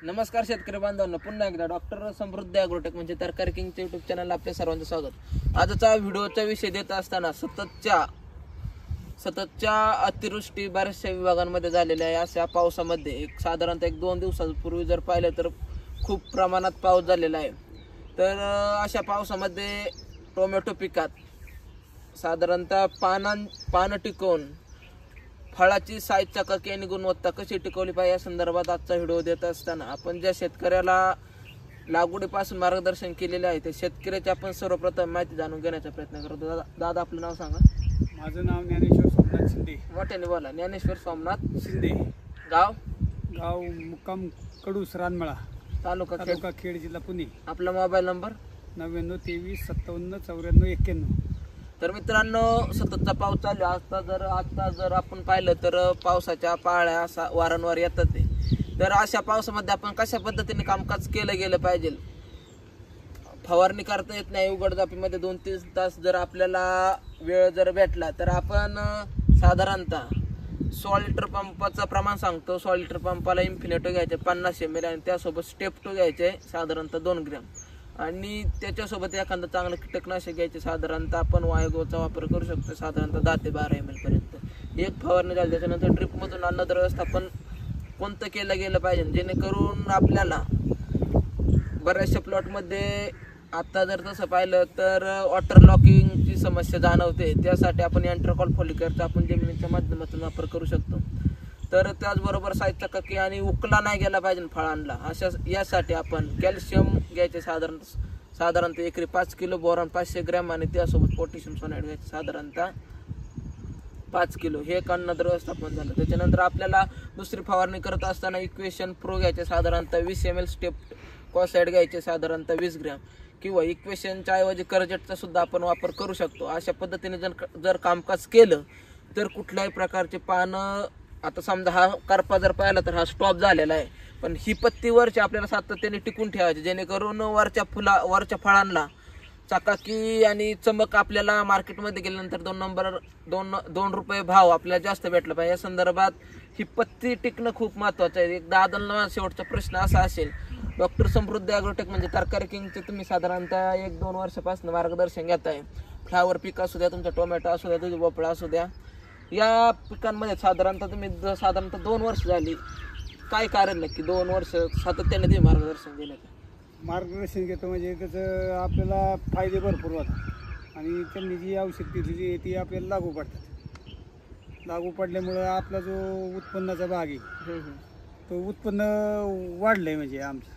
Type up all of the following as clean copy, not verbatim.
नमस्कार शेतकरी बांधवांनो, पुन्हा एकदा डॉक्टर समृद्धी ॲग्रोटेक म्हणजे तरकारी किंगच्या युट्यूब चॅनलला आपल्या सर्वांचं स्वागत। आजचा व्हिडिओचा विषय देत असताना सततच्या अतिवृष्टी बऱ्याचशा विभागांमध्ये झालेल्या आहे। अशा पावसामध्ये साधारणतः 1-2 दिवसांपूर्वी जर पाहिलं तर खूप प्रमाणात पाऊस झालेला आहे। तर अशा पावसामध्ये टोमॅटो पिकात साधारणतः पानं टिकवून फळाची साईज चकाकी आणि गुणवत्ता कशी टिकवली पाहिजे या संदर्भात आजचा व्हिडिओ देत असताना आपण ज्या शेतकऱ्याला लागवडीपासून मार्गदर्शन केलेले आहे ते शेतकऱ्याची आपण सर्वप्रथम माहिती जाणून घेण्याचा प्रयत्न करतो। दादा आपलं नाव सांगा। माझं नाव ज्ञानेश्वर सोमनाथ शिंदे। मोठ्याने बोला। ज्ञानेश्वर सोमनाथ शिंदे। गाव मुक्काम कडूस रानमळा, तालुका खेड, जिल्हा पुणे। आपला मोबाईल नंबर 9923579491। तर मित्रांनो, सततचा पाऊस चालू आहे। आता जर आपण पाहिलं तर पावसाच्या पाळ्या असा वारंवार येतात। तर अशा पावसामध्ये आपण कशा पद्धतीने कामकाज केलं गेलं पाहिजे। फवारणी करता येत नाही उघडझापीमध्ये 2-3 तास जर आपल्याला वेळ जर भेटला तर आपण साधारणतः 16 लिटर पंपाचं प्रमाण सांगतो। 16 लिटर पंपाला इन्फिनिटो घ्यायचे 50 ml आणि त्यासोबत स्टेप 2 घ्यायचे साधारणतः 2 ग्रॅम आणि त्याच्यासोबत एखादं चांगलं कीटकनाशक घ्यायचे। साधारणतः आपण वायगोचा वापर करू शकतो साधारणतः 10 ते 12 ml पर्यंत। एक फवारणी झाली त्याच्यानंतर ड्रिपमधून अन्नद्रव्य व्यवस्थापन कोणतं केलं गेलं पाहिजे जेणेकरून आपल्याला बऱ्याचशा प्लॉटमध्ये आता जर तसं पाहिलं तर वॉटर लॉकिंगची समस्या जाणवते। त्यासाठी आपण एंट्राकॉल फॉलिकरचा आपण जमिनीच्या माध्यमातून वापर करू शकतो। तर त्याचबरोबर साईज चकाकी आणि उकला नाही गेला पाहिजे फळांना यासाठी आपण कॅल्शियम घ्यायचे साधारणतः एकरी 5 किलो, बोरॉन 500 ग्रॅम आणि त्यासोबत पोटॅशियम सोनाईट घ्यायचे साधारणतः 5 किलो। हे एक अन्नद्रव्य व्यवस्थापन झालं। त्याच्यानंतर आपल्याला दुसरी फवारणी करत असताना इक्वेशन प्रो घ्यायचे साधारणतः 20 ml, स्टेप कॉसाईड घ्यायचे साधारणतः 20 ग्रॅम किंवा इक्वेशनच्या ऐवजी करजेटचा सुद्धा आपण वापर करू शकतो। अशा पद्धतीने जर कामकाज केलं तर कुठल्याही प्रकारचे पानं, आता समजा हा करपा जर पाहिला तर हा स्टॉप झालेला आहे, पण ही पत्तीवरची आपल्याला सातत्याने टिकून ठेवायची जेणेकरून वरच्या फळांना चकाकी आणि चमक आपल्याला मार्केटमध्ये गेल्यानंतर 2 रुपये भाव आपल्याला जास्त भेटला पाहिजे। या संदर्भात ही पत्ती टिकणं खूप महत्त्वाचं आहे। एकदा दादांना शेवटचा प्रश्न असा असेल, डॉक्टर समृद्धी ॲग्रोटेक म्हणजे तरकारी किंगचे तुम्ही साधारणतः 1-2 वर्षापासून मार्गदर्शन घेत आहे। फ्लावर पीक असू द्या, तुमचा टोमॅटो असू द्या, तुझी भोपळा असू द्या, या पिकांमध्ये साधारणतः तुम्ही 2 वर्ष झाली, काय कारण नक्की 2 वर्ष सातत्याने तुम्ही मार्गदर्शन दिलं? मार्गदर्शन घेतो म्हणजे त्याचं आपल्याला फायदे भरपूर होतात आणि त्यांनी जी औषध दिली ती आपल्याला लागू पडल्यामुळं आपला जो उत्पन्नाचा भाग आहे तो उत्पन्न वाढलंय म्हणजे आमचं।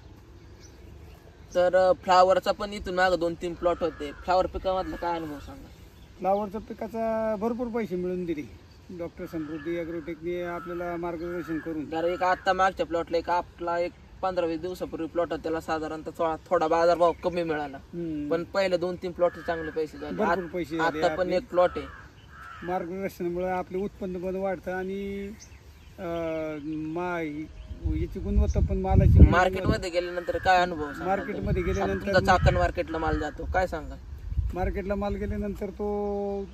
तर फ्लावरचा पण इथून मागं 2-3 प्लॉट होते। फ्लावर पिकामधला काय अनुभव सांगा? फ्लावरच्या पिकाचा भरपूर पैसे मिळून दिले डॉक्टर समृद्धी ॲग्रोटेकने आपल्याला मार्गदर्शन करून। जर एक आता मागच्या प्लॉटला आपला 15-20 दिवसापूर्वी प्लॉट थोडा बाजार भाव कमी मिळाला, पण पहिले 2-3 प्लॉट चांगले पैसे झाले। आता पण एक प्लॉट आहे। मार्गदर्शनामुळे आपले उत्पन्न पण वाढतं आणि याची गुणवत्ता पण मालाची। मार्केटमध्ये गेल्यानंतर काय अनुभव? मार्केटमध्ये गेल्यानंतर चाकण मार्केटला माल जातो, काय सांगा? मार्केटला माल गेल्यानंतर तो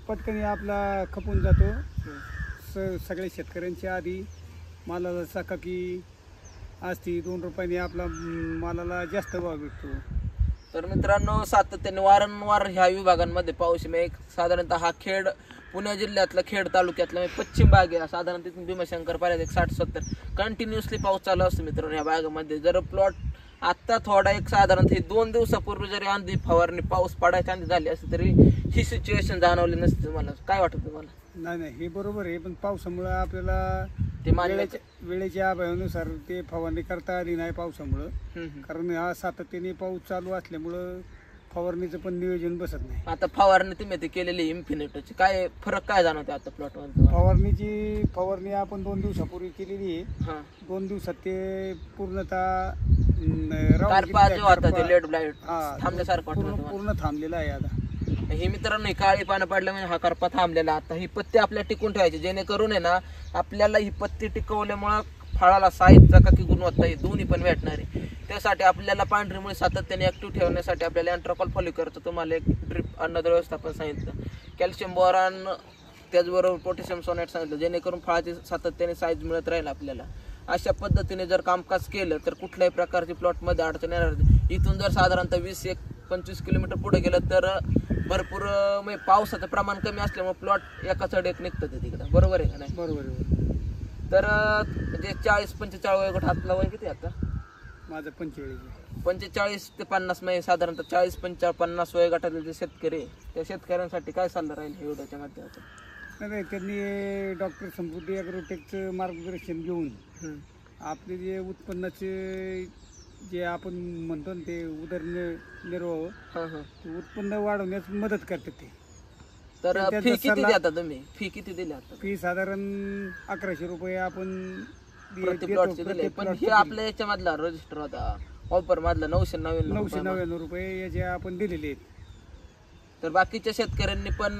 पटकन आपला खपून जातो। सगळ्या शेतकऱ्यांच्या आधी मालाला चकाकी असती, 2 रुपयाने आपला मालाला जास्त भाव भेटतो। तर मित्रांनो, सातत्याने वारंवार ह्या विभागांमध्ये पाऊस साधारणतः हा खेड, पुणे जिल्ह्यातला खेड तालुक्यातला पश्चिम भाग आहे। साधारण तिथून भीमाशंकर पर्यंत 60-70 कंटिन्युअसली पाऊस चालू असतो मित्रांनो या भागामध्ये। जर प्लॉट आता थोडा साधारणतः 2 दिवसापूर्वी जरी आंधी फवारणी पाऊस पडायची आंधी झाली असती तरी ही सिच्युएशन जाणवली नसती। तुम्हाला काय वाटतं? तुम्हाला? नाही, हे बरोबर आहे, पण पावसामुळे आपल्याला ते वेळेच्या अभावानुसार ते फवारणी करता आली नाही पावसामुळं। कारण हा सातत्याने पाऊस चालू असल्यामुळं फवारणीचं पण नियोजन बसत नाही। आता फवारणी तुम्ही ते केलेली इन्फिनिटोची काय फरक काय जाणवते आता प्लॉटमध्ये? फवारणी आपण 2 दिवसापूर्वी केलेली आहे। 2 दिवसात ते पूर्णतः पूर्ण थांबलेला आहे आता। ही मित्रांनो, ही काळी पानं पडल्या म्हणजे हा करपा थांबलेला। आता ही पत्ती आपल्याला टिकून ठेवायची जेणेकरून आहे ना आपल्याला ही पत्ती टिकवल्यामुळं फळाला साईज चकाकी गुणवत्ता ही दोन्ही पण भेटणार आहे। त्यासाठी आपल्याला पांढरी मुळे सातत्याने ऍक्टिव्ह ठेवण्यासाठी आपल्याला एंट्राकॉल फॉलिकरचं तुम्हाला एक ड्रिप अन्नद्रव्य व्यवस्थापन सांगितलं, कॅल्शियम बोरॉन त्याचबरोबर पोटॅशियम सोनाईट सांगितलं जेणेकरून फळाची सातत्याने साईज मिळत राहील आपल्याला। अशा पद्धतीने जर कामकाज केलं तर कुठल्याही प्रकारची प्लॉटमध्ये अडचण येणार नाही. इथून जर साधारणतः 20-25 किलोमीटर पुढे गेलं तर भरपूर म्हणजे पावसाचं प्रमाण कमी असल्यामुळे प्लॉट एका चढ एक निघतं ते तिकडं. बरोबर आहे का नाही? बरोबर आहे. तर म्हणजे 40-45 वयोगट आपला वय किती आता? माझं 45. 45 ते 50 म्हणजे साधारणतः 40-50 वयोगटातील जे शेतकरी आहे, त्या शेतकऱ्यांसाठी काय सल्ला राहील हे व्हिडिओच्या माध्यमातून? नाही, त्यांनी डॉक्टर समृद्धी ॲग्रोटेकचं मार्गदर्शन घेऊन आपले जे उत्पन्नाचे जे आपण म्हणतो ना ते उदरनिर्वाह ते उत्पन्न वाढवण्यास मदत करतात ते. तर त्यांचा फी किती सल्ला- देता तुम्ही? फी किती दिली आता? फी साधारण 1100 रुपये आपण प्रति देतो. प्लॉटचे दिले. प्रत्येक पण प्लॉटचे हे दिले. आपल्या याच्यामधला रजिस्टर होता ऑफर मधला 999 999 रुपये याचे आपण दिलेले आहेत. तर बाकीच्या शेतकऱ्यांनी पण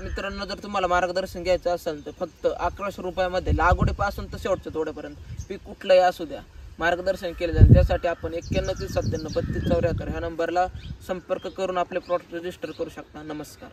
मित्रांनो जर तुम्हाला मार्गदर्शन घ्यायचं असेल तर फक्त 1100 रुपयामध्ये लागवडीपासून तर शेवटचं तोडेपर्यंत पीक कुठलंही असू द्या मार्गदर्शन केलं जाईल. त्यासाठी आपण 91 30 97 32 74 ह्या नंबरला संपर्क करून आपले प्लॉट रजिस्टर करू शकता. नमस्कार.